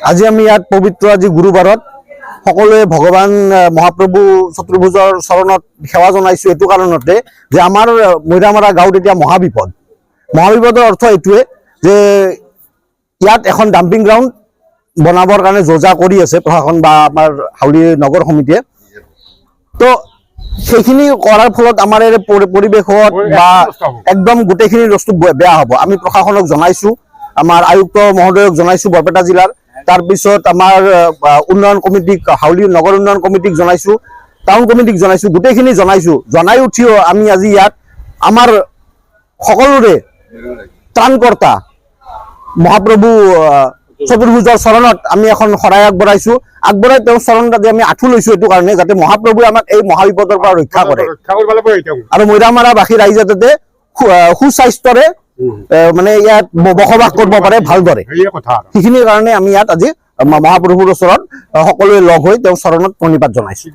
আজি আমি ইয়াত পবিত্ৰ আজি গুৰুবাৰত সকলোৱে ভগৱান মহাপ্ৰভু চতুৰ্ভুজৰ চৰণত সেৱা জনাইছো এইটো কাৰণতে যে আমাৰ মৈৰামাৰা গাঁৱত এতিয়া মহাবিপদৰ অৰ্থ এইটোৱে যে ইয়াত এখন ডাম্পিং গ্ৰাউণ্ড বনাবৰ কাৰণে যোজা কৰি আছে প্ৰশাসন বা আমাৰ হাউলি নগৰ সমিতিয়ে। তো সেইখিনি কৰাৰ ফলত আমাৰ এই পৰিৱেশত বা একদম গোটেইখিনি বস্তু বেয়া হ'ব। আমি প্ৰশাসনক জনাইছো, আমাৰ আয়ুক্ত মহোদয়ক জনাইছো বৰপেটা জিলাৰ, তাৰপিছত আমাৰ উন্নয়ন কমিটিক হাউলি নগৰ উন্নয়ন কমিটিক জনাইছো, টাউন কমিটিক জনাইছো, গোটেইখিনি জনাইছো। জনাই উঠিও আমি আজি ইয়াত আমাৰ সকলোৰে ত্ৰাণকৰ্তা মহাপ্ৰভু চতুৰ্ভুজৰ চৰণত আমি এখন শৰাই আগবঢ়াই তেওঁৰ চৰণত আজি আমি আঁঠু লৈছো এইটো কাৰণে যাতে মহাপ্ৰভুৱে আমাক এই মহাবিপদৰ পৰা ৰক্ষা কৰে আৰু মৈৰামাৰাবাসী ৰাইজে যাতে সুস্বাস্থ্যৰে মানে ইয়াত বসবাস কৰিব পাৰে ভালদৰে। সেইখিনিৰ কাৰণে আমি ইয়াত আজি মহাপ্ৰভুৰ ওচৰত সকলোৱে লগ হৈ তেওঁৰ চৰণত প্ৰণিপাত জনাইছো।